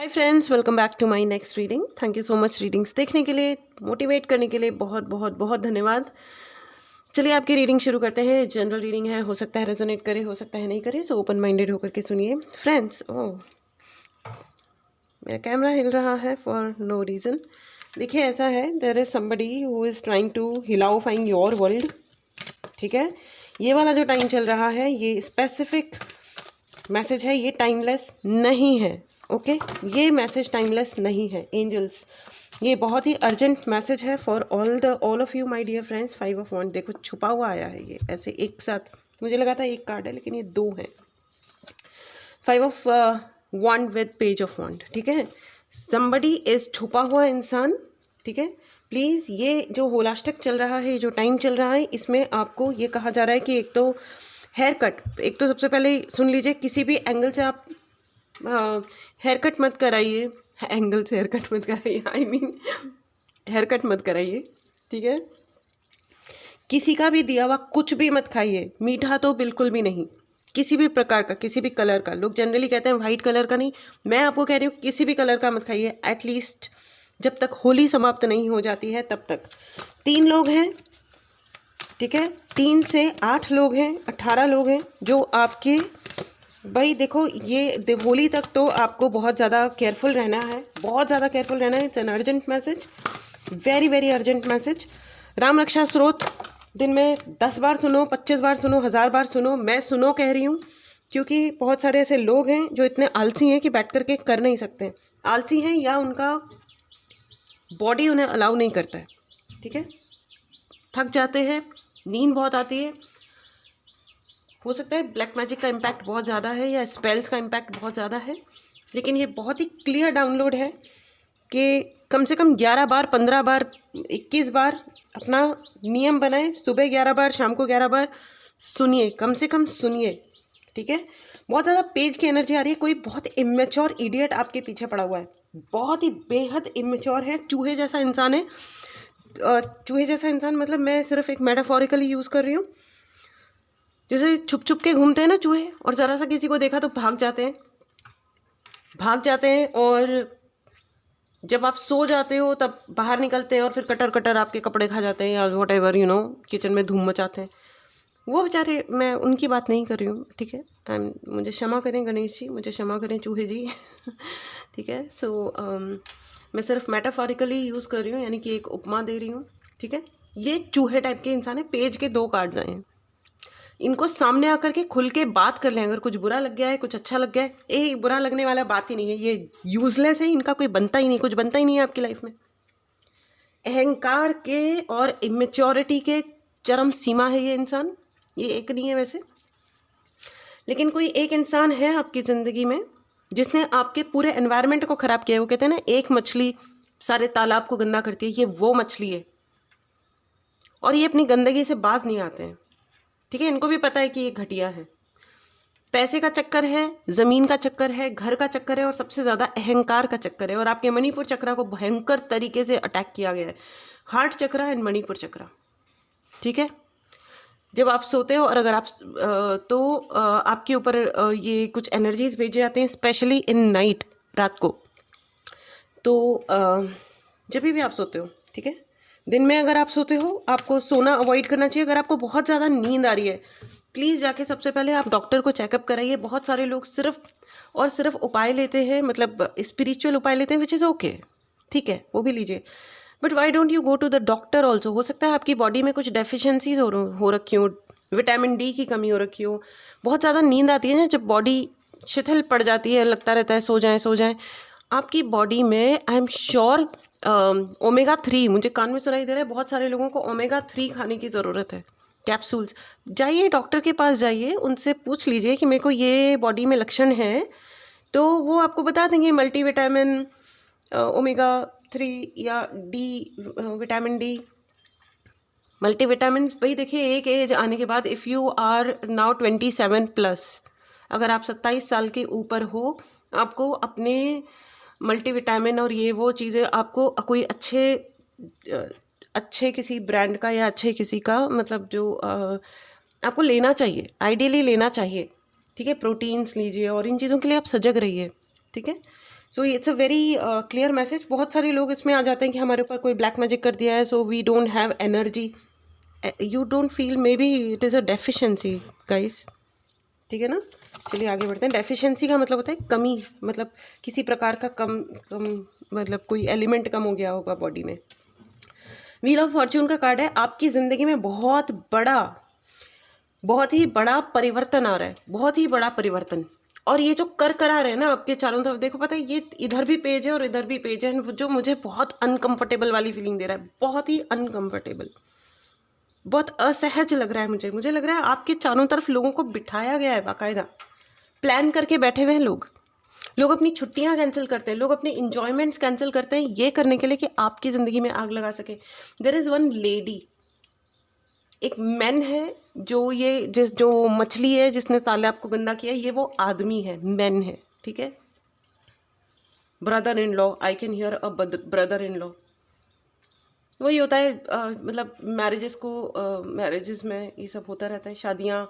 Hi friends, welcome back to my next reading. Thank you so much readings देखने के लिए, motivate करने के लिए बहुत बहुत बहुत धन्यवाद। चलिए आपकी रीडिंग शुरू करते हैं। जनरल रीडिंग है, हो सकता है रेजोनेट करे, हो सकता है नहीं करे, सो ओपन माइंडेड होकर के सुनिए फ्रेंड्स। ओह, मेरा कैमरा हिल रहा है फॉर नो रीज़न। देखिए ऐसा है, there is somebody who is trying to हिलाओफाइंग योर वर्ल्ड। ठीक है, ये वाला जो टाइम चल रहा है ये स्पेसिफिक मैसेज है, ये टाइमलेस नहीं है। ओके, ये मैसेज टाइमलेस नहीं है एंजल्स। ये बहुत ही अर्जेंट मैसेज है for all of you my dear friends. 5 of wand देखो छुपा हुआ आया है, ये ऐसे एक साथ। मुझे लगा था एक कार्ड है लेकिन ये दो है। 5 of wand with page of wand. ठीक है, समबडी इज छुपा हुआ इंसान। ठीक है, प्लीज़ ये जो होलास्टिक चल रहा है, जो टाइम चल रहा है, इसमें आपको ये कहा जा रहा है कि एक तो हेयर कट, एक तो सबसे पहले सुन लीजिए, किसी भी एंगल से आप हेयर कट मत कराइए। एंगल से हेयर कट मत कराइए, आई मीन हेयर कट मत कराइए। ठीक है, किसी का भी दिया हुआ कुछ भी मत खाइए, मीठा तो बिल्कुल भी नहीं, किसी भी प्रकार का, किसी भी कलर का। लोग जनरली कहते हैं वाइट कलर का नहीं, मैं आपको कह रही हूँ किसी भी कलर का मत खाइए, एटलीस्ट जब तक होली समाप्त नहीं हो जाती है तब तक। 3 लोग हैं, ठीक है, 3 से 8 लोग हैं, 18 लोग हैं जो आपके, भाई देखो ये होली तक तो आपको बहुत ज़्यादा केयरफुल रहना है, बहुत ज़्यादा केयरफुल रहना है। It's an urgent message, very very urgent message. Ram Raksha स्रोत दिन में 10 बार सुनो, 25 बार सुनो, 1000 बार सुनो। मैं सुनो कह रही हूँ क्योंकि बहुत सारे ऐसे लोग हैं जो इतने आलसी हैं कि बैठ करके कर नहीं सकते। आलसी हैं या उनका बॉडी उन्हें अलाउ नहीं करता है। ठीक है, थक जाते हैं, नींद बहुत आती है, हो सकता है ब्लैक मैजिक का इम्पैक्ट बहुत ज़्यादा है या स्पेल्स का इम्पैक्ट बहुत ज़्यादा है, लेकिन ये बहुत ही क्लियर डाउनलोड है कि कम से कम 11 बार, 15 बार, 21 बार अपना नियम बनाएं। सुबह 11 बार, शाम को 11 बार सुनिए, कम से कम सुनिए। ठीक है, बहुत ज़्यादा पेज की एनर्जी आ रही है। कोई बहुत इमेच्योर इडियट आपके पीछे पड़ा हुआ है, बहुत ही बेहद इमेच्योर है, चूहे जैसा इंसान है। चूहे जैसा इंसान मतलब मैं सिर्फ एक मेटाफोरिकली यूज़ कर रही हूँ। जैसे छुप छुप के घूमते हैं ना चूहे, और ज़रा सा किसी को देखा तो भाग जाते हैं, और जब आप सो जाते हो तब बाहर निकलते हैं और फिर कटर कटर आपके कपड़े खा जाते हैं या what ever you know, kitchen में धूम मचाते हैं। वो बेचारे, मैं उनकी बात नहीं कर रही हूँ। ठीक है, मुझे क्षमा करें गणेश जी, मुझे क्षमा करें चूहे जी। ठीक है, सो मैं सिर्फ मेटाफोरिकली यूज़ कर रही हूँ, यानी कि एक उपमा दे रही हूँ। ठीक है, ये चूहे टाइप के इंसान है। पेज के 2 कार्ड्स आए हैं, इनको सामने आकर के खुल के बात कर लें। अगर कुछ बुरा लग गया है, कुछ अच्छा लग गया है, ये बुरा लगने वाला बात ही नहीं है, ये यूजलेस है, इनका कोई बनता ही नहीं, कुछ बनता ही नहीं है आपकी लाइफ में। अहंकार के और इमेच्योरिटी के चरम सीमा है ये इंसान। ये एक नहीं है वैसे, लेकिन कोई एक इंसान है आपकी ज़िंदगी में जिसने आपके पूरे एनवायरनमेंट को ख़राब किया है। वो कहते हैं ना, एक मछली सारे तालाब को गंदा करती है, ये वो मछली है, और ये अपनी गंदगी से बाज नहीं आते हैं। ठीक है, इनको भी पता है कि ये घटिया है। पैसे का चक्कर है, ज़मीन का चक्कर है, घर का चक्कर है, और सबसे ज़्यादा अहंकार का चक्कर है। और आपके मणिपुर चक्रा को भयंकर तरीके से अटैक किया गया है, हार्ट चक्रा एंड मणिपुर चक्रा। ठीक है, जब आप सोते हो और अगर आप आपके ऊपर ये कुछ एनर्जीज भेजे जाते हैं, स्पेशली इन नाइट, रात को। तो जब भी आप सोते हो, ठीक है, दिन में अगर आप सोते हो, आपको सोना अवॉइड करना चाहिए। अगर आपको बहुत ज़्यादा नींद आ रही है, प्लीज़ जाके सबसे पहले आप डॉक्टर को चेकअप कराइए। बहुत सारे लोग सिर्फ और सिर्फ उपाय लेते हैं, मतलब स्पिरिचुअल उपाय लेते हैं, विच इज़ ओके, ठीक है, वो भी लीजिए, but why don't you go to the doctor also. हो सकता है आपकी बॉडी में कुछ डेफिशिएंसीज हो रखी हो, विटामिन डी की कमी हो रखी हो। बहुत ज़्यादा नींद आती है ना, जब बॉडी शिथिल पड़ जाती है, लगता रहता है सो जाएं। आपकी बॉडी में, आई एम श्योर, ओमेगा 3, मुझे कान में सुनाई दे रहा है, बहुत सारे लोगों को ओमेगा 3 खाने की ज़रूरत है, कैप्सूल्स। जाइए डॉक्टर के पास, जाइए, उनसे पूछ लीजिए कि मेरे को ये बॉडी में लक्षण है, तो वो आपको बता देंगे मल्टीविटामिन, ओमेगा 3 या डी, विटामिन डी, मल्टीविटामिन। भाई देखिए, एक एज आने के बाद, इफ़ यू आर नाउ 27+, अगर आप 27 साल के ऊपर हो, आपको अपने मल्टीविटामिन और ये वो चीज़ें आपको कोई अच्छे किसी ब्रांड का या अच्छे किसी का, मतलब जो आपको लेना चाहिए, आइडियली लेना चाहिए। ठीक है, प्रोटीन्स लीजिए और इन चीज़ों के लिए आप सजग रहिए। ठीक है, so it's a very clear message. बहुत सारे लोग इसमें आ जाते हैं कि हमारे ऊपर कोई ब्लैक मैजिक कर दिया है, so we don't have energy, you don't feel, maybe it is a deficiency guys, ठीक है ना। चलिए आगे बढ़ते हैं। डेफिशिएंसी का मतलब होता है कमी, मतलब किसी प्रकार का कम कम, मतलब कोई एलिमेंट कम हो गया होगा बॉडी में। व्हील ऑफ फॉर्च्यून का कार्ड है, आपकी ज़िंदगी में बहुत ही बड़ा परिवर्तन आ रहा है, बहुत ही बड़ा परिवर्तन। और ये जो कर करा रहे हैं ना आपके चारों तरफ, देखो पता है ये इधर भी पेज है और इधर भी पेज है, जो मुझे बहुत अनकंफर्टेबल वाली फीलिंग दे रहा है, बहुत ही अनकंफर्टेबल, बहुत असहज लग रहा है मुझे लग रहा है आपके चारों तरफ लोगों को बिठाया गया है, बाकायदा प्लान करके बैठे हुए हैं लोग अपनी छुट्टियां कैंसिल करते हैं, लोग अपने इंजॉयमेंट्स कैंसिल करते हैं ये करने के लिए कि आपकी ज़िंदगी में आग लगा सके। देयर इज़ वन लेडी, एक मैन है जो मछली है जिसने तालाब को गंदा किया, ये वो आदमी है, मैन है, ठीक है। Brother in law, I can hear a brother in law, वही होता है मतलब मैरिजेस में ये सब होता रहता है, शादियाँ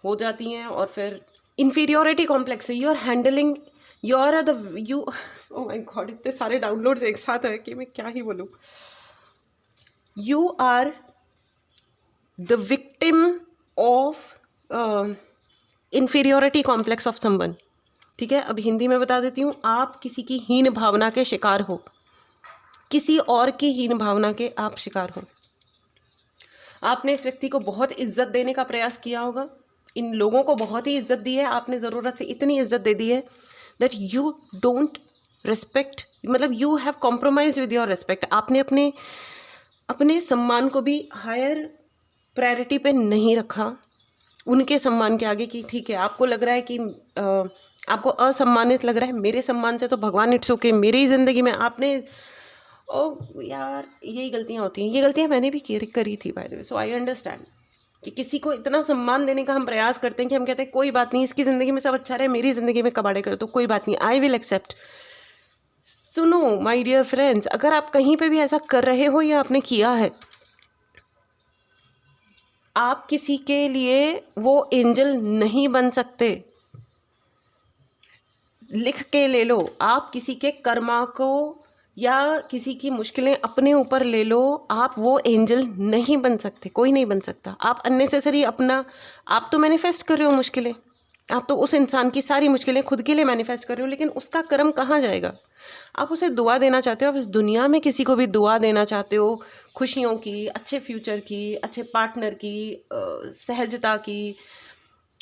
हो जाती हैं और फिर इन्फीरियोरिटी कॉम्प्लेक्स है, you are handling, you oh my god, इतने सारे डाउनलोड्स एक साथ है कि मैं क्या ही बोलूँ। You are the victim of inferiority complex of someone, ठीक है। अब हिंदी में बता देती हूँ, आप किसी की हीन भावना के शिकार हो, किसी और की हीन भावना के आप शिकार हो। आपने इस व्यक्ति को बहुत इज्जत देने का प्रयास किया होगा, इन लोगों को बहुत ही इज्जत दी है आपने, ज़रूरत से इतनी इज्जत दे दी है दैट यू डोंट रिस्पेक्ट, मतलब you have compromise with your respect. आपने अपने सम्मान को भी हायर प्रायोरिटी पे नहीं रखा उनके सम्मान के आगे, कि ठीक है आपको लग रहा है कि आपको असम्मानित लग रहा है मेरे सम्मान से, तो भगवान इट्स ओके, मेरी ज़िंदगी में आपने, ओ यार यही गलतियाँ होती हैं, ये गलतियाँ मैंने भी करी थी by the way. So I understand कि किसी को इतना सम्मान देने का हम प्रयास करते हैं कि हम कहते हैं कोई बात नहीं, इसकी ज़िंदगी में सब अच्छा रहे, मेरी ज़िंदगी में कबाड़े कर दो, कोई बात नहीं, आई विल एक्सेप्ट। सुनो माय डियर फ्रेंड्स, अगर आप कहीं पे भी ऐसा कर रहे हो या आपने किया है, आप किसी के लिए वो एंजल नहीं बन सकते। लिख के ले लो, आप किसी के कर्मा को या किसी की मुश्किलें अपने ऊपर ले लो, आप वो एंजल नहीं बन सकते, कोई नहीं बन सकता। आप अननेसेसरी आप तो मैनिफेस्ट कर रहे हो मुश्किलें, आप तो उस इंसान की सारी मुश्किलें खुद के लिए मैनिफेस्ट कर रहे हो, लेकिन उसका कर्म कहाँ जाएगा। आप उसे दुआ देना चाहते हो, आप इस दुनिया में किसी को भी दुआ देना चाहते हो, खुशियों की, अच्छे फ्यूचर की, अच्छे पार्टनर की, सहजता की,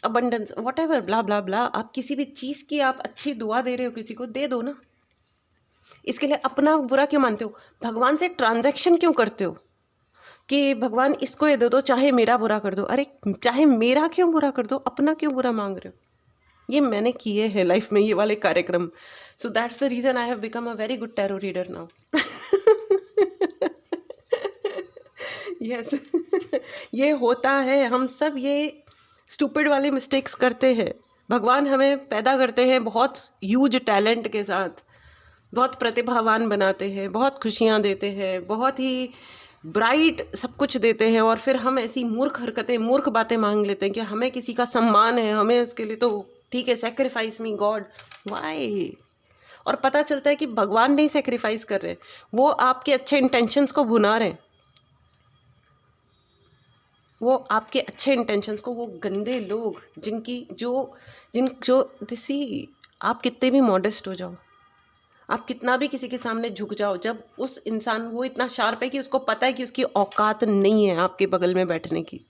अबंडेंस, वॉट एवर, ब्ला ब्ला ब्ला, आप किसी भी चीज़ की आप अच्छी दुआ दे रहे हो किसी को, दे दो ना। इसके लिए अपना बुरा क्यों मानते हो, भगवान से ट्रांजैक्शन क्यों करते हो कि भगवान इसको ये दे दो चाहे मेरा बुरा कर दो। अरे चाहे मेरा क्यों बुरा कर दो, अपना क्यों बुरा मांग रहे हो। ये मैंने किए हैं लाइफ में ये वाले कार्यक्रम, so that's the reason I have become a very good tarot reader now. Yes, ये होता है, हम सब ये स्टूपिड वाले मिस्टेक्स करते हैं। भगवान हमें पैदा करते हैं बहुत ह्यूज टैलेंट के साथ, बहुत प्रतिभावान बनाते हैं, बहुत खुशियाँ देते हैं, बहुत ही ब्राइट सब कुछ देते हैं, और फिर हम ऐसी मूर्ख बातें मांग लेते हैं कि हमें किसी का सम्मान है, हमें उसके लिए तो ठीक है सेक्रीफाइस मी गॉड, वाई। और पता चलता है कि भगवान नहीं सेक्रीफाइस कर रहे, वो आपके अच्छे इंटेंशंस को भुना रहे, वो आपके अच्छे इंटेंशंस को, वो गंदे लोग जो दिसी, आप कितने भी मॉडेस्ट हो जाओ, आप कितना भी किसी के सामने झुक जाओ, जब उस इंसान वो इतना शार्प है कि उसको पता है कि उसकी औकात नहीं है आपके बगल में बैठने की।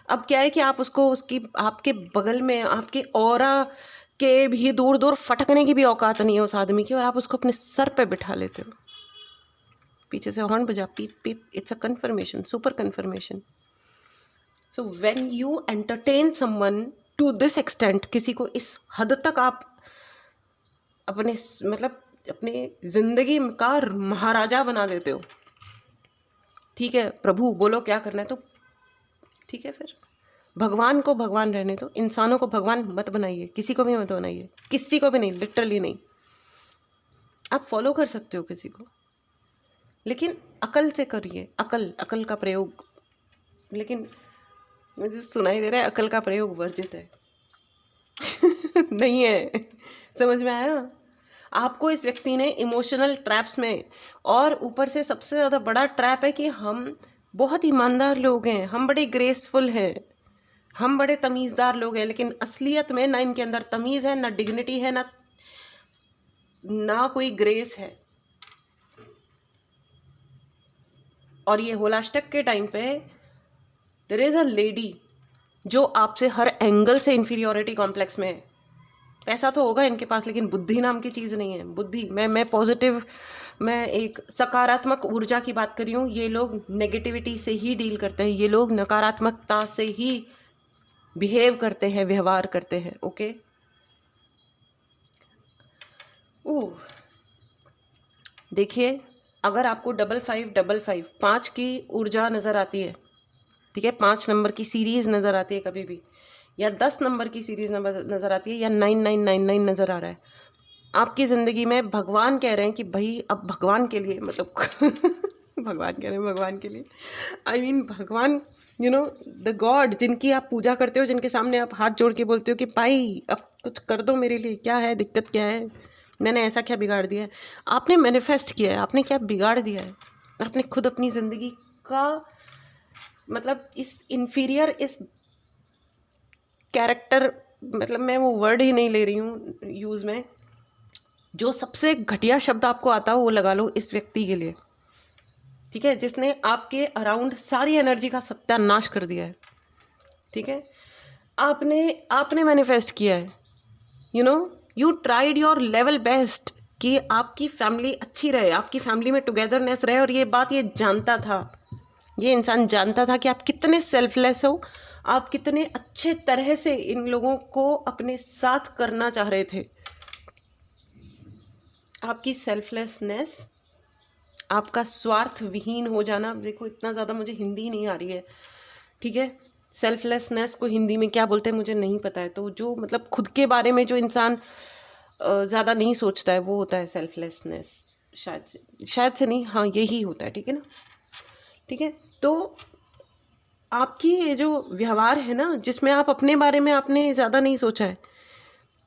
अब क्या है कि आप उसको आपके बगल में, आपके ऑरा के भी दूर दूर फटकने की भी औकात नहीं है उस आदमी की, और आप उसको अपने सर पे बिठा लेते हो, पीछे से हॉर्न बजा, peep peep, it's a confirmation, super confirmation. So when you entertain someone to this extent, किसी को इस हद तक आप अपने ज़िंदगी का महाराजा बना देते हो, ठीक है प्रभु बोलो क्या करना है, तो ठीक है फिर भगवान को भगवान रहने दो, इंसानों को भगवान मत बनाइए, किसी को भी मत बनाइए, किसी को भी नहीं, लिटरली नहीं। आप फॉलो कर सकते हो किसी को, लेकिन अकल से करिए, अकल का प्रयोग, लेकिन मुझे सुनाई दे रहा है अकल का प्रयोग वर्जित है। नहीं है, समझ में आया। आपको इस व्यक्ति ने इमोशनल ट्रैप्स में, और ऊपर से सबसे ज़्यादा बड़ा ट्रैप है कि हम बहुत ईमानदार लोग हैं, हम बड़े ग्रेसफुल हैं, हम बड़े तमीज़दार लोग हैं, लेकिन असलियत में ना इनके अंदर तमीज़ है, ना डिग्निटी है, ना कोई ग्रेस है। और ये होलाष्टक के टाइम पे देयर इज़ अ लेडी जो आपसे हर एंगल से इन्फीरियोरिटी कॉम्प्लेक्स में है। पैसा तो होगा इनके पास, लेकिन बुद्धि नाम की चीज़ नहीं है। बुद्धि, मैं पॉजिटिव, मैं एक सकारात्मक ऊर्जा की बात कर रही हूँ। ये लोग नेगेटिविटी से ही डील करते हैं, ये लोग नकारात्मकता से ही बिहेव करते हैं, व्यवहार करते हैं। ओके, देखिए, अगर आपको 5555 5 की ऊर्जा नज़र आती है, ठीक है, 5 नंबर की सीरीज़ नज़र आती है कभी भी, या 10 नंबर की सीरीज़ नज़र आती है, या 9999 नज़र आ रहा है, आपकी ज़िंदगी में भगवान कह रहे हैं कि भाई अब भगवान के लिए, मतलब भगवान कह रहे हैं भगवान के लिए, आई मीन भगवान, यू नो द गॉड जिनकी आप पूजा करते हो, जिनके सामने आप हाथ जोड़ के बोलते हो कि भाई अब कुछ कर दो मेरे लिए, क्या है दिक्कत, क्या है, मैंने ऐसा क्या बिगाड़ दिया है। आपने मैनिफेस्ट किया है, आपने क्या बिगाड़ दिया है, आपने खुद अपनी ज़िंदगी का, मतलब इस इन्फीरियर, इस कैरेक्टर, मतलब मैं वो वर्ड ही नहीं ले रही हूँ यूज़ में, जो सबसे घटिया शब्द आपको आता हो वो लगा लो इस व्यक्ति के लिए, ठीक है, जिसने आपके अराउंड सारी एनर्जी का सत्यानाश कर दिया है। ठीक है, आपने मैनिफेस्ट किया है, you tried your level best कि आपकी फैमिली अच्छी रहे, आपकी फैमिली में टुगेदरनेस रहे, और ये बात ये जानता था, ये इंसान जानता था कि आप कितने सेल्फलेस हो, आप कितने अच्छे तरह से इन लोगों को अपने साथ करना चाह रहे थे। आपकी सेल्फलेसनेस, आपका स्वार्थ विहीन हो जाना, देखो इतना ज़्यादा मुझे हिंदी नहीं आ रही है, ठीक है, सेल्फलेसनेस को हिंदी में क्या बोलते हैं मुझे नहीं पता है, तो जो मतलब खुद के बारे में जो इंसान ज़्यादा नहीं सोचता है वो होता है सेल्फलेसनेस, शायद से नहीं, हाँ यही होता है, ठीक है ना, ठीक है। तो आपकी ये जो व्यवहार है ना, जिसमें आप अपने बारे में आपने ज़्यादा नहीं सोचा है,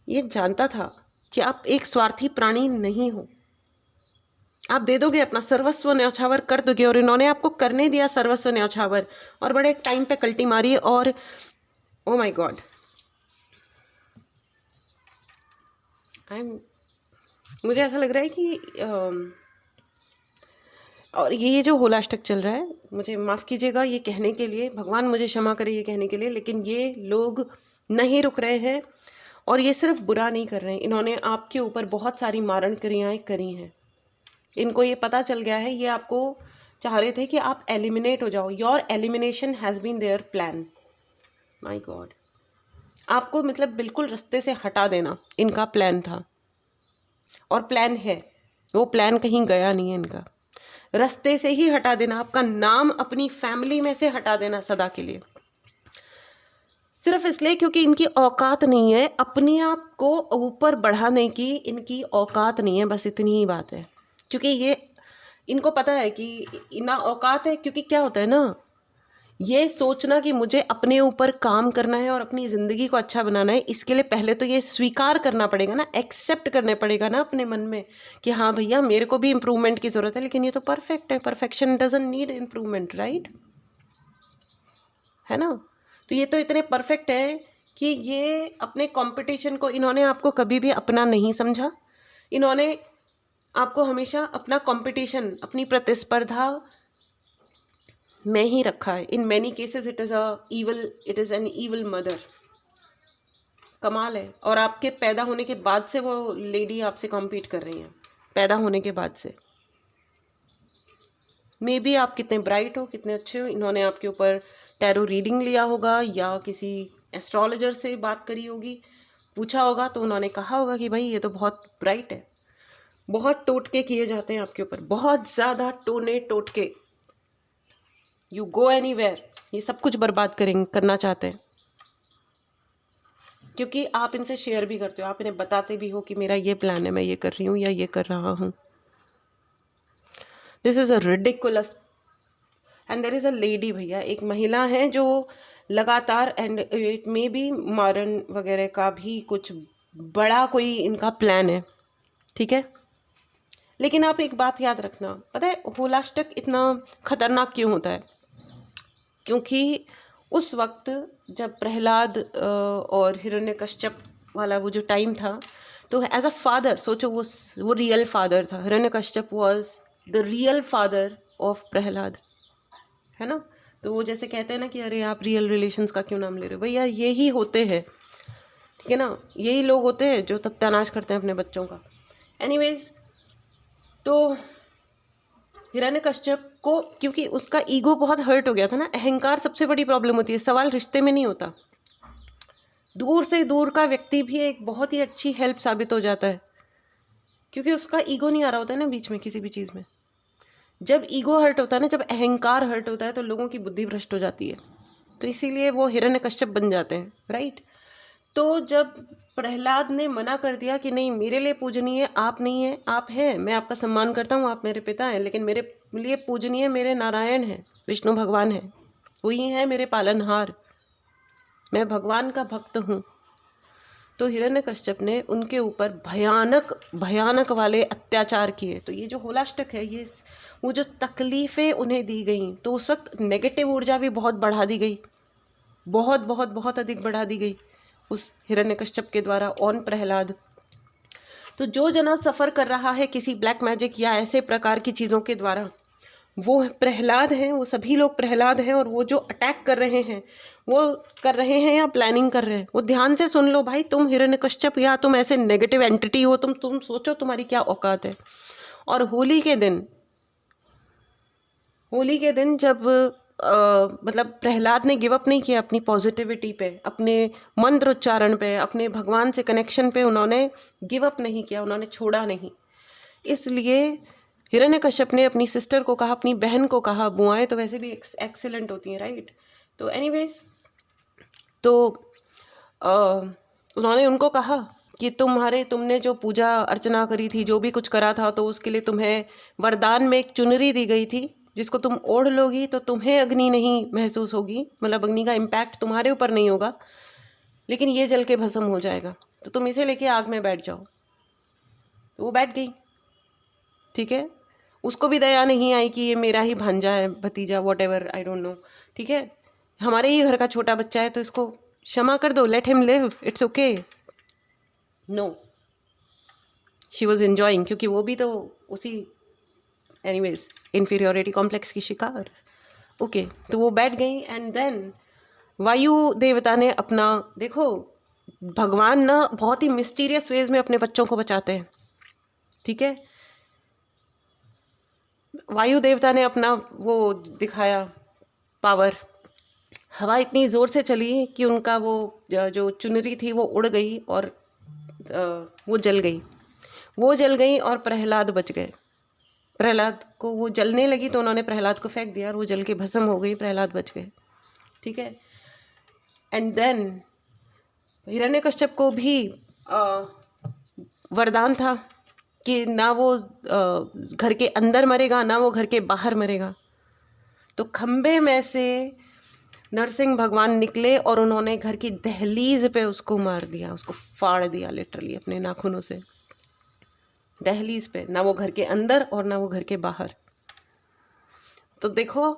ये जानता था कि आप एक स्वार्थी प्राणी नहीं हो, आप दे दोगे अपना सर्वस्व न्यौछावर कर दोगे, और इन्होंने आपको करने दिया सर्वस्व न्यौछावर, और बड़े टाइम पे कल्टी मारी, और ओ माय गॉड, मुझे ऐसा लग रहा है कि और ये जो होलाष्टक चल रहा है, मुझे माफ़ कीजिएगा ये कहने के लिए, भगवान मुझे क्षमा करे ये कहने के लिए, लेकिन ये लोग नहीं रुक रहे हैं, और ये सिर्फ बुरा नहीं कर रहे हैं, इन्होंने आपके ऊपर बहुत सारी मारण क्रियाएँ करी हैं। इनको ये पता चल गया है, ये आपको चाह रहे थे कि आप एलिमिनेट हो जाओ, your elimination has been their plan, my god, आपको मतलब बिल्कुल रास्ते से हटा देना इनका प्लान था, और प्लान है, वो प्लान कहीं गया नहीं है इनका, रास्ते से ही हटा देना, आपका नाम अपनी फैमिली में से हटा देना सदा के लिए, सिर्फ इसलिए क्योंकि इनकी औकात नहीं है, अपने आप को ऊपर बढ़ाने की इनकी औकात नहीं है, बस इतनी ही बात है। क्योंकि ये इनको पता है कि ना औकात है, क्योंकि क्या होता है ना, ये सोचना कि मुझे अपने ऊपर काम करना है और अपनी ज़िंदगी को अच्छा बनाना है, इसके लिए पहले तो ये स्वीकार करना पड़ेगा ना, एक्सेप्ट करने पड़ेगा ना अपने मन में कि हाँ भैया मेरे को भी इम्प्रूवमेंट की ज़रूरत है, लेकिन ये तो परफेक्ट है, perfection doesn't need improvement, right, है ना। तो ये तो इतने परफेक्ट है कि ये अपने कंपटीशन को, इन्होंने आपको कभी भी अपना नहीं समझा, इन्होंने आपको हमेशा अपना कंपटीशन, अपनी प्रतिस्पर्धा में ही रखा है। In many cases it is an evil mother, कमाल है। और आपके पैदा होने के बाद से वो लेडी आपसे कॉम्पीट कर रही हैं, पैदा होने के बाद से। मे बी आप कितने ब्राइट हो, कितने अच्छे हो, इन्होंने आपके ऊपर टैरो रीडिंग लिया होगा, या किसी एस्ट्रोलॉजर से बात करी होगी, पूछा होगा, तो उन्होंने कहा होगा कि भाई ये तो बहुत ब्राइट है। बहुत टोटके किए जाते हैं आपके ऊपर, बहुत ज़्यादा टोटके, यू गो एनीवेयर, ये सब कुछ बर्बाद करना चाहते हैं, क्योंकि आप इनसे शेयर भी करते हो, आप इन्हें बताते भी हो कि मेरा ये प्लान है, मैं ये कर रही हूँ या ये कर रहा हूँ। This is a ridiculous, and there is a lady, भैया एक महिला है जो लगातार, एंड इट मे बी मारन वगैरह का भी कुछ बड़ा कोई इनका प्लान है, ठीक है। लेकिन आप एक बात याद रखना, पता है होलाष्टक इतना खतरनाक क्यों होता है? क्योंकि उस वक्त जब प्रहलाद और हिरण्यकश्यप वाला वो जो टाइम था, तो एज अ फादर सोचो, वो रियल फादर था। Hiranyakashyap was the real father of Prahlad, है ना। तो वो जैसे कहते हैं ना कि अरे आप रियल रिलेशंस का क्यों नाम ले रहे हो, भैया यही होते हैं, ठीक है ना। यही लोग होते हैं जो सत्यानाश करते हैं अपने बच्चों का। एनीवेज, तो हिरण्यकश्यप को क्योंकि उसका ईगो बहुत हर्ट हो गया था ना, अहंकार सबसे बड़ी प्रॉब्लम होती है। सवाल रिश्ते में नहीं होता, दूर से दूर का व्यक्ति भी एक बहुत ही अच्छी हेल्प साबित हो जाता है, क्योंकि उसका ईगो नहीं आ रहा होता है ना बीच में किसी भी चीज़ में। जब ईगो हर्ट होता है ना, जब अहंकार हर्ट होता है, तो लोगों की बुद्धि भ्रष्ट हो जाती है। तो इसीलिए वो हिरण्यकश्यप बन जाते हैं, राइट। तो जब प्रहलाद ने मना कर दिया कि नहीं, मेरे लिए पूजनीय आप नहीं है, आप हैं, मैं आपका सम्मान करता हूँ, आप मेरे पिता हैं, लेकिन मेरे लिए पूजनीय मेरे नारायण हैं, विष्णु भगवान हैं, वही हैं मेरे पालनहार, मैं भगवान का भक्त हूँ। तो हिरण्यकश्यप ने उनके ऊपर भयानक भयानक वाले अत्याचार किए। तो ये जो होलाष्टक है, ये वो जो तकलीफ़ें उन्हें दी गई, तो उस वक्त नेगेटिव ऊर्जा भी बहुत बढ़ा दी गई, बहुत बहुत बहुत अधिक बढ़ा दी गई उस हिरण्यकश्यप के द्वारा ऑन प्रहलाद। तो जो जना सफ़र कर रहा है किसी ब्लैक मैजिक या ऐसे प्रकार की चीज़ों के द्वारा, वो प्रहलाद हैं, वो सभी लोग प्रहलाद हैं। और वो जो अटैक कर रहे हैं, वो कर रहे हैं या प्लानिंग कर रहे हैं, वो ध्यान से सुन लो भाई। तुम हिरण्यकश्यप या तुम ऐसे नेगेटिव एंटिटी हो, तुम सोचो तुम्हारी क्या औकात है। और होली के दिन जब मतलब प्रहलाद ने गिव अप नहीं किया अपनी पॉजिटिविटी पे, अपने मंत्र उच्चारण पे, अपने भगवान से कनेक्शन पे, उन्होंने गिव अप नहीं किया, उन्होंने छोड़ा नहीं। इसलिए हिरण्यकश्यप ने अपनी सिस्टर को कहा, अपनी बहन को कहा, बुआएं तो वैसे भी एक्सीलेंट होती हैं, राइट। तो एनीवेज, तो उन्होंने उनको कहा कि तुमने जो पूजा अर्चना करी थी, जो भी कुछ करा था, तो उसके लिए तुम्हें वरदान में एक चुनरी दी गई थी, जिसको तुम ओढ़ लोगी तो तुम्हें अग्नि नहीं महसूस होगी, मतलब अग्नि का इम्पैक्ट तुम्हारे ऊपर नहीं होगा, लेकिन ये जल के भस्म हो जाएगा, तो तुम इसे लेके आग में बैठ जाओ। तो वो बैठ गई, ठीक है। उसको भी दया नहीं आई कि ये मेरा ही भांजा है, भतीजा, what ever, I don't know, ठीक है, हमारे ही घर का छोटा बच्चा है, तो इसको क्षमा कर दो, let him live, it's okay. No, she was enjoying, क्योंकि वो भी तो उसी एनीवेज इन्फीरियोरिटी कॉम्प्लेक्स की शिकार। ओके, तो वो बैठ गई। एंड देन वायु देवता ने अपना, देखो भगवान ना बहुत ही मिस्टीरियस वेज में अपने बच्चों को बचाते हैं, ठीक है। वायु देवता ने अपना वो दिखाया पावर, हवा इतनी ज़ोर से चली कि उनका वो जो चुनरी थी वो उड़ गई और वो जल गई और प्रहलाद बच गए। प्रहलाद को वो जलने लगी तो उन्होंने प्रहलाद को फेंक दिया और वो जल के भस्म हो गई, प्रहलाद बच गए, ठीक है। एंड देन हिरण्यकश्यप को भी वरदान था कि ना वो घर के अंदर मरेगा, ना वो घर के बाहर मरेगा। तो खंबे में से नरसिंह भगवान निकले और उन्होंने घर की दहलीज पे उसको मार दिया, उसको फाड़ दिया लिटरली अपने नाखूनों से, दहलीज पे, ना वो घर के अंदर और ना वो घर के बाहर। तो देखो,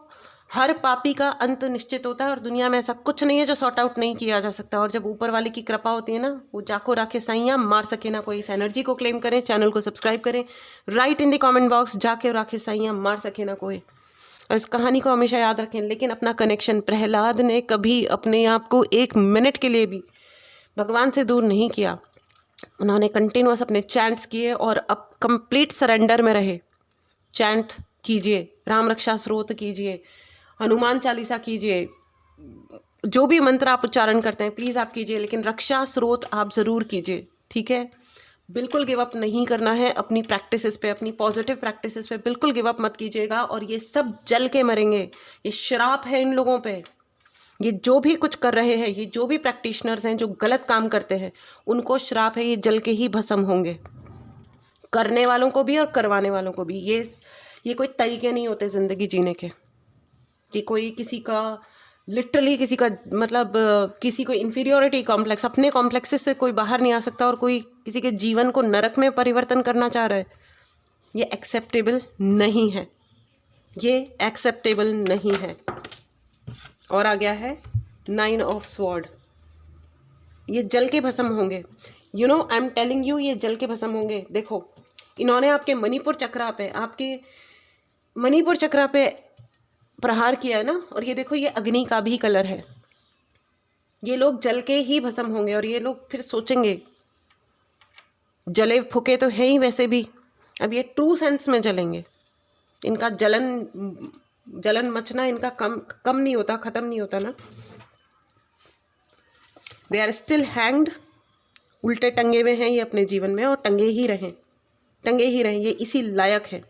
हर पापी का अंत निश्चित होता है और दुनिया में ऐसा कुछ नहीं है जो सॉर्ट आउट नहीं किया जा सकता। और जब ऊपर वाले की कृपा होती है ना, वो जाको राखे साइयाँ, मार सके ना कोई। इस एनर्जी को क्लेम करें, चैनल को सब्सक्राइब करें, right in the comment box, जाके राखे साइयाँ, मार सके ना कोई। और इस कहानी को हमेशा याद रखें। लेकिन अपना कनेक्शन, प्रहलाद ने कभी अपने आप को एक मिनट के लिए भी भगवान से दूर नहीं किया। उन्होंने कंटिन्यूअस अपने चैंट्स किए और अब कंप्लीट सरेंडर में रहे। चैंट कीजिए, राम रक्षा स्रोत कीजिए, हनुमान चालीसा कीजिए, जो भी मंत्र आप उच्चारण करते हैं प्लीज़ आप कीजिए, लेकिन रक्षा स्रोत आप ज़रूर कीजिए, ठीक है। बिल्कुल गिव अप नहीं करना है अपनी प्रैक्टिसेस पे, अपनी पॉजिटिव प्रैक्टिसेस पे बिल्कुल गिव अप मत कीजिएगा। और ये सब जल के मरेंगे, ये श्राप है इन लोगों पे। ये जो भी कुछ कर रहे हैं, ये जो भी प्रैक्टिशनर्स हैं जो गलत काम करते हैं, उनको श्राप है, ये जल के ही भस्म होंगे, करने वालों को भी और करवाने वालों को भी। ये कोई तरीके नहीं होते ज़िंदगी जीने के, कि कोई किसी का लिटरली किसी का मतलब किसी को इन्फीरियोरिटी कॉम्प्लेक्स, अपने कॉम्प्लेक्सेस से कोई बाहर नहीं आ सकता और कोई किसी के जीवन को नरक में परिवर्तन करना चाह रहा है, ये एक्सेप्टेबल नहीं है, ये एक्सेप्टेबल नहीं है। और आ गया है 9 ऑफ स्वॉर्ड। ये जल के भस्म होंगे, you know, I am telling you, ये जल के भस्म होंगे। देखो इन्होंने आपके मणिपुर चक्रा पे, आपके मणिपुर चक्रा पे प्रहार किया है ना, और ये देखो ये अग्नि का भी कलर है। ये लोग जल के ही भस्म होंगे और ये लोग फिर सोचेंगे, जले फूके तो है ही वैसे भी, अब ये ट्रू सेंस में जलेंगे। इनका जलन मचना इनका कम नहीं होता, ख़त्म नहीं होता ना। दे आर स्टिल हैंग्ड, उल्टे टंगे हुए हैं ये अपने जीवन में, और टंगे ही रहें, ये इसी लायक है।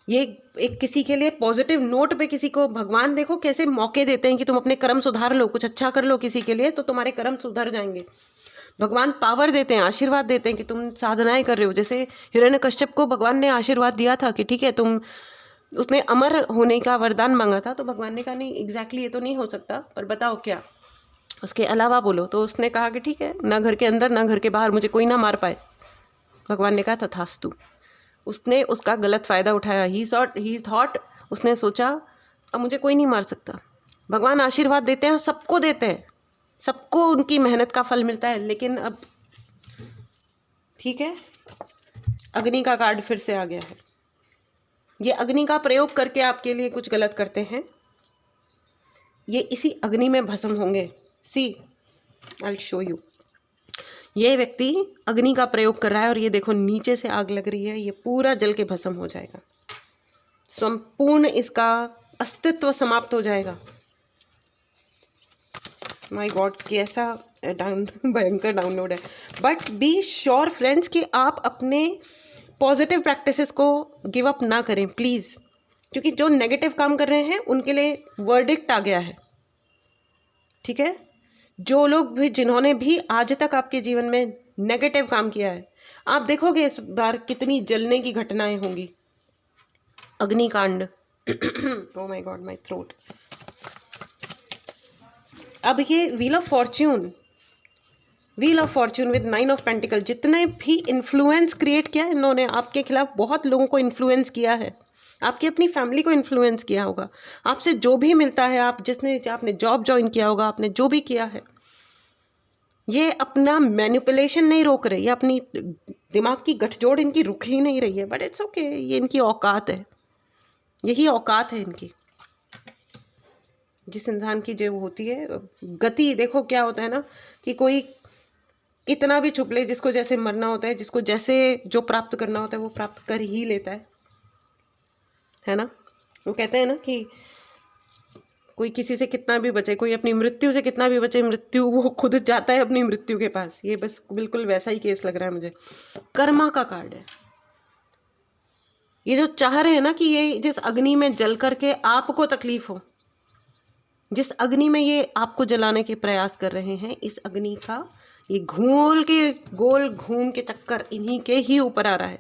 ये एक किसी के लिए पॉजिटिव नोट पे किसी को भगवान देखो कैसे मौके देते हैं कि तुम अपने कर्म सुधार लो, कुछ अच्छा कर लो किसी के लिए, तो तुम्हारे कर्म सुधर जाएंगे। भगवान पावर देते हैं, आशीर्वाद देते हैं कि तुम साधनाएं कर रहे हो। जैसे हिरण्यकश्यप को भगवान ने आशीर्वाद दिया था कि ठीक है तुम, उसने अमर होने का वरदान मांगा था, तो भगवान ने कहा नहीं एग्जैक्टली ये तो नहीं हो सकता, पर बताओ क्या उसके अलावा बोलो। तो उसने कहा कि ठीक है, ना घर के अंदर ना घर के बाहर मुझे कोई ना मार पाए। भगवान ने कहा तथास्तु। उसने उसका गलत फ़ायदा उठाया। ही थॉट, उसने सोचा अब मुझे कोई नहीं मार सकता। भगवान आशीर्वाद देते हैं, सबको देते हैं, सबको उनकी मेहनत का फल मिलता है। लेकिन अब ठीक है, अग्नि का कार्ड फिर से आ गया है। ये अग्नि का प्रयोग करके आपके लिए कुछ गलत करते हैं, ये इसी अग्नि में भस्म होंगे। सी आई विल शो यू। ये व्यक्ति अग्नि का प्रयोग कर रहा है और ये देखो नीचे से आग लग रही है, ये पूरा जल के भस्म हो जाएगा, संपूर्ण इसका अस्तित्व समाप्त हो जाएगा। माय गॉड कैसा भयंकर डाउनलोड है। बट बी श्योर फ्रेंड्स कि आप अपने पॉजिटिव प्रैक्टिसेस को गिव अप ना करें प्लीज़, क्योंकि जो नेगेटिव काम कर रहे हैं उनके लिए वर्डिक्ट आ गया है। ठीक है, जो लोग भी, जिन्होंने भी आज तक आपके जीवन में नेगेटिव काम किया है, आप देखोगे इस बार कितनी जलने की घटनाएं होंगी। अग्निकांड। Oh my God, my throat. अब ये wheel of Fortune with 9 of pentacle, जितने भी इन्फ्लुएंस क्रिएट किया है इन्होंने आपके खिलाफ, बहुत लोगों को इन्फ्लुएंस किया है, आपकी अपनी फैमिली को इन्फ्लुएंस किया होगा, आपसे जो भी मिलता है, आपने जॉब ज्वाइन किया होगा, आपने जो भी किया है, ये अपना मैनिपुलेशन नहीं रोक रहे, ये अपनी दिमाग की गठजोड़ इनकी रुक ही नहीं रही है। बट इट्स ओके, ये इनकी औकात है, यही औकात है इनकी। जिस इंसान की जो होती है गति, देखो क्या होता है ना कि कोई कितना भी छुप ले, जिसको जैसे मरना होता है, जिसको जैसे जो प्राप्त करना होता है वो प्राप्त कर ही लेता है ना। वो कहते हैं ना कि कोई किसी से कितना भी बचे, कोई अपनी मृत्यु से कितना भी बचे, मृत्यु वो खुद जाता है अपनी मृत्यु के पास। ये बस बिल्कुल वैसा ही केस लग रहा है मुझे। कर्मा का कार्ड है। ये जो चाह रहे हैं ना कि ये जिस अग्नि में जल करके आपको तकलीफ हो, जिस अग्नि में ये आपको जलाने के प्रयास कर रहे हैं, इस अग्नि का ये गोल घूम के चक्कर इन्हीं के ही ऊपर आ रहा है।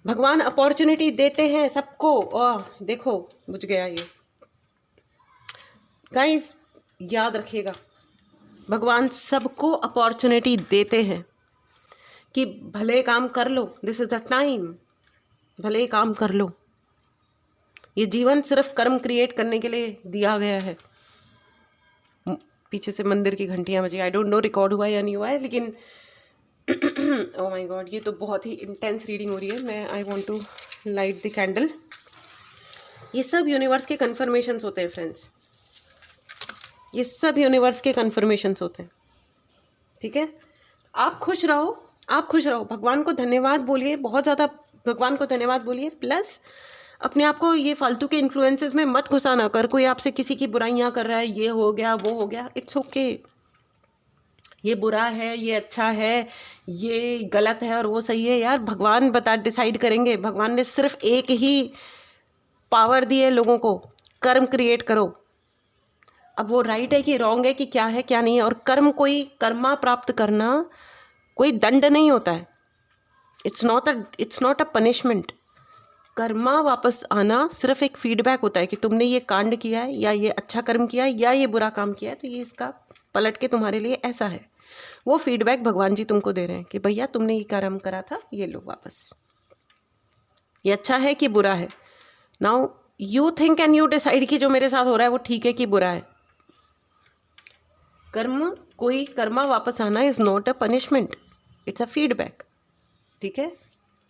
भगवान अपॉर्चुनिटी देते हैं सबको। देखो बुझ गया ये। गाइस याद रखिएगा, भगवान सबको अपॉर्चुनिटी देते हैं कि भले काम कर लो, दिस इज द टाइम, भले काम कर लो। ये जीवन सिर्फ कर्म क्रिएट करने के लिए दिया गया है। पीछे से मंदिर की घंटियां बजी, आई डोंट नो रिकॉर्ड हुआ या नहीं हुआ है, लेकिन ओह माय गॉड, ये तो बहुत ही इंटेंस रीडिंग हो रही है। मैं I want to light the candle. ये सब यूनिवर्स के कन्फर्मेशंस होते हैं फ्रेंड्स, ये सब यूनिवर्स के कन्फर्मेशंस होते हैं। ठीक है, आप खुश रहो, आप खुश रहो, भगवान को धन्यवाद बोलिए, बहुत ज़्यादा भगवान को धन्यवाद बोलिए। प्लस अपने आप को ये फालतू के इन्फ्लुएंसेस में मत घुसाना कर। कोई आपसे किसी की बुराइयां कर रहा है, ये हो गया वो हो गया, इट्स ओके। ये बुरा है, ये अच्छा है, ये गलत है और वो सही है, यार भगवान डिसाइड करेंगे। भगवान ने सिर्फ एक ही पावर दी है लोगों को, कर्म क्रिएट करो। अब वो राइट है कि रॉन्ग है कि क्या है क्या नहीं है। और कर्मा प्राप्त करना कोई दंड नहीं होता है। It's not a punishment. Karma वापस आना सिर्फ एक फीडबैक होता है कि तुमने ये कांड किया है, या ये अच्छा कर्म किया है, या ये बुरा काम किया है, तो ये इसका पलट के तुम्हारे लिए ऐसा है। वो फीडबैक भगवान जी तुमको दे रहे हैं कि भैया तुमने ये कर्म करा था, ये लो वापस, ये अच्छा है कि बुरा है। Now you think and you decide कि जो मेरे साथ हो रहा है वो ठीक है कि बुरा है। कोई कर्मा वापस आना is not a punishment, it's a feedback. ठीक है,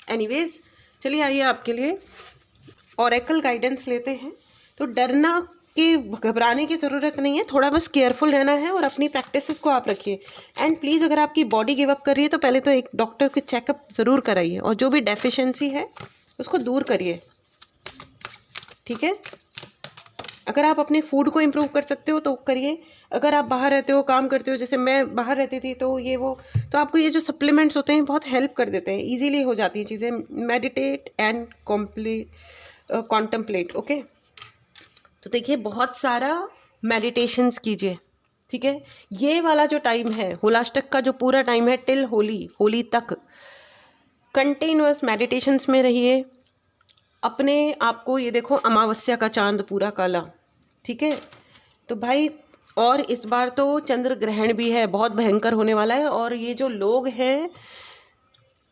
एनीवेज चलिए आइए आपके लिए ऑरेकल गाइडेंस लेते हैं। तो डरना कि घबराने की ज़रूरत नहीं है, थोड़ा बस केयरफुल रहना है और अपनी प्रैक्टिसेस को आप रखिए। एंड प्लीज़ अगर आपकी बॉडी गिव अप कर रही है तो पहले तो एक डॉक्टर के चेकअप ज़रूर कराइए और जो भी डेफिशिएंसी है उसको दूर करिए। ठीक है, अगर आप अपने फूड को इम्प्रूव कर सकते हो तो करिए। अगर आप बाहर रहते हो, काम करते हो, जैसे मैं बाहर रहती थी तो तो आपको ये जो सप्लीमेंट्स होते हैं बहुत हेल्प कर देते हैं, इजीली हो जाती हैं चीज़ें। Meditate and contemplate. ओके, तो देखिए बहुत सारा मेडिटेशंस कीजिए। ठीक है, ये वाला जो टाइम है, होलाष्टक का जो पूरा टाइम है टिल होली तक कंटिन्यूअस मेडिटेशंस में रहिए। अपने आप को, ये देखो अमावस्या का चांद पूरा काला। ठीक है, तो भाई और इस बार तो चंद्र ग्रहण भी है, बहुत भयंकर होने वाला है। और ये जो लोग हैं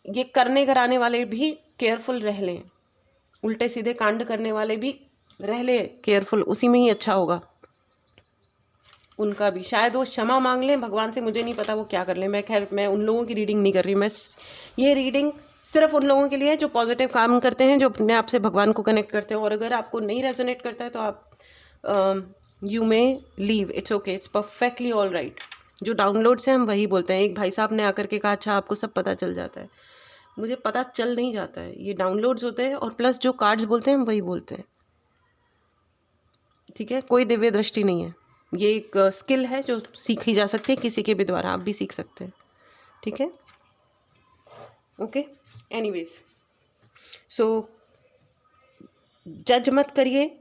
ये करने कराने वाले भी केयरफुल रह लें, उल्टे सीधे कांड करने वाले भी रह ले केयरफुल, उसी में ही अच्छा होगा उनका भी। शायद वो क्षमा मांग लें भगवान से, मुझे नहीं पता वो क्या कर लें। मैं उन लोगों की रीडिंग नहीं कर रही, ये रीडिंग सिर्फ उन लोगों के लिए है जो पॉजिटिव काम करते हैं, जो अपने आप से भगवान को कनेक्ट करते हैं। और अगर आपको नहीं रेजोनेट करता है तो आप you may leave, it's okay, it's perfectly all right. जो डाउनलोड्स हैं हम वही बोलते हैं। एक भाई साहब ने आकर के कहा अच्छा आपको सब पता चल जाता है, मुझे पता चल नहीं जाता है, ये डाउनलोड्स होते हैं और प्लस जो कार्ड्स बोलते हैं हम वही बोलते हैं। ठीक है, कोई दिव्य दृष्टि नहीं है, ये एक स्किल है जो सीखी जा सकती है किसी के भी द्वारा, आप भी सीख सकते हैं। ठीक है, ओके, एनीवेज सो जज मत करिए,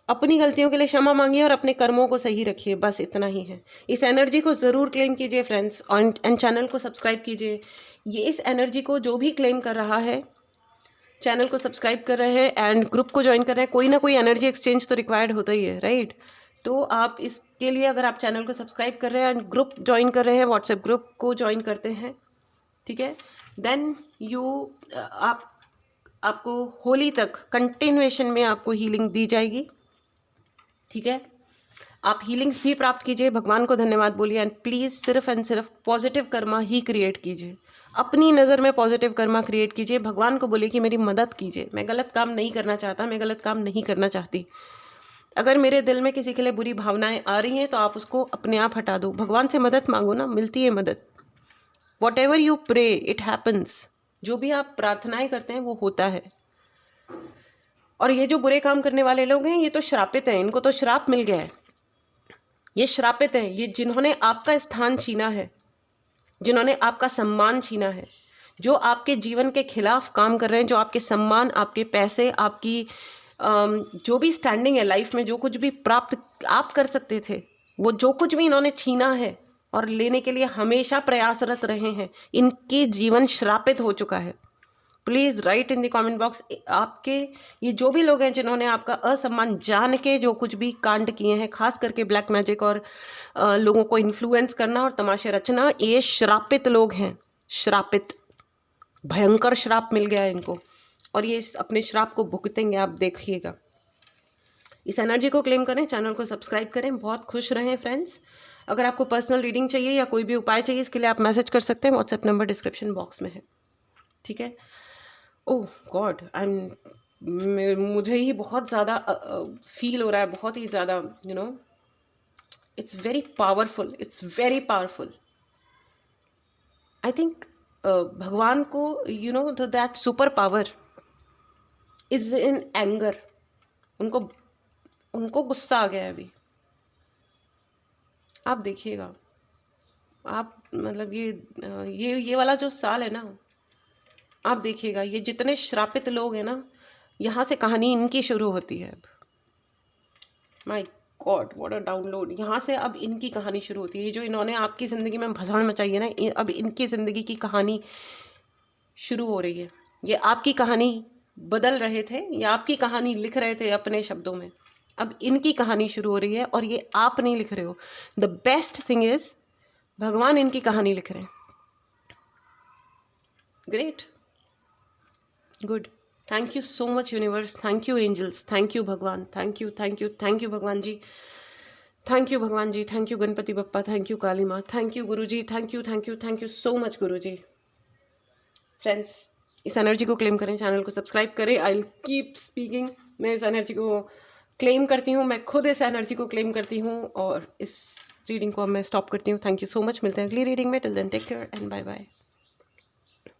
अपनी गलतियों के लिए क्षमा मांगिए और अपने कर्मों को सही रखिए, बस इतना ही है। इस एनर्जी को ज़रूर क्लेम कीजिए फ्रेंड्स, एंड चैनल को सब्सक्राइब कीजिए। ये इस एनर्जी को जो भी क्लेम कर रहा है, चैनल को सब्सक्राइब कर रहे हैं एंड ग्रुप को ज्वाइन कर रहे हैं, कोई ना कोई एनर्जी एक्सचेंज तो रिक्वायर्ड होता ही है, राइट। तो आप इसके लिए अगर आप चैनल को सब्सक्राइब कर रहे हैं एंड ग्रुप ज्वाइन कर रहे हैं, व्हाट्सएप ग्रुप को ज्वाइन करते हैं, ठीक है, देन आपको होली तक कंटिन्यूएशन में आपको हीलिंग दी जाएगी। ठीक है, आप हीलिंग्स भी प्राप्त कीजिए, भगवान को धन्यवाद बोलिए एंड प्लीज़ सिर्फ एंड सिर्फ पॉजिटिव कर्मा ही क्रिएट कीजिए। अपनी नज़र में पॉजिटिव कर्मा क्रिएट कीजिए, भगवान को बोलिए कि मेरी मदद कीजिए, मैं गलत काम नहीं करना चाहता, मैं गलत काम नहीं करना चाहती। अगर मेरे दिल में किसी के लिए बुरी भावनाएं आ रही हैं तो आप उसको अपने आप हटा दो, भगवान से मदद मांगो ना, मिलती है मदद। Whatever you pray it happens, जो भी आप प्रार्थनाएं करते हैं वो होता है। और ये जो बुरे काम करने वाले लोग हैं ये तो श्रापित हैं, इनको तो श्राप मिल गया है, ये श्रापित हैं, ये जिन्होंने आपका स्थान छीना है, जिन्होंने आपका सम्मान छीना है, जो आपके जीवन के खिलाफ काम कर रहे हैं, जो आपके सम्मान, आपके पैसे, आपकी जो भी स्टैंडिंग है लाइफ में, जो कुछ भी प्राप्त आप कर सकते थे, वो जो कुछ भी इन्होंने छीना है और लेने के लिए हमेशा प्रयासरत रहे हैं, इनके जीवन श्रापित हो चुका है। Please write in the comment box, आपके ये जो भी लोग हैं जिन्होंने आपका असम्मान जान के जो कुछ भी कांड किए हैं, खास करके ब्लैक मैजिक और लोगों को इन्फ्लुएंस करना और तमाशे रचना, ये श्रापित लोग हैं, श्रापित, भयंकर श्राप मिल गया है इनको और ये अपने श्राप को भुगतेंगे, आप देखिएगा। इस एनर्जी को क्लेम करें, चैनल को सब्सक्राइब करें, बहुत खुश रहें फ्रेंड्स। अगर आपको पर्सनल रीडिंग चाहिए या कोई भी उपाय चाहिए, इसके लिए आप मैसेज कर सकते हैं, व्हाट्सएप नंबर डिस्क्रिप्शन बॉक्स में है। ठीक है, ओह गॉड, मुझे ही बहुत ज़्यादा फील हो रहा है, बहुत ही ज़्यादा, you know, it's very powerful, it's very powerful. I think भगवान को, you know, that super power is in anger, उनको गुस्सा आ गया है अभी। आप देखिएगा, आप मतलब ये वाला जो साल है ना, आप देखिएगा, ये जितने श्रापित लोग हैं ना, यहाँ से कहानी इनकी शुरू होती है अब। My God, what a download, यहाँ से अब इनकी कहानी शुरू होती है। जो इन्होंने आपकी ज़िंदगी में भसड़ मचाई है ना, अब इनकी ज़िंदगी की कहानी शुरू हो रही है। ये आपकी कहानी बदल रहे थे या आपकी कहानी लिख रहे थे अपने शब्दों में, अब इनकी कहानी शुरू हो रही है और ये आप नहीं लिख रहे हो। द बेस्ट थिंग इज भगवान इनकी कहानी लिख रहे हैं। Great, good, thank you so much universe, thank you angels, thank you भगवान, thank you thank you thank you भगवान जी, थैंक यू भगवान ji, thank you Ganpati Bappa, thank you Kali माँ, thank you Guru ji, thank you thank you thank you so much Guru ji. Friends, इस energy को claim करें, channel को subscribe करें। I will keep speaking. मैं इस एनर्जी को क्लेम करती हूँ, मैं खुद इस एनर्जी को क्लेम करती हूँ और इस रीडिंग को अब मैं स्टॉप करती हूँ। थैंक यू सो मच, मिलते हैं अगली रीडिंग में। Till then take care and bye bye.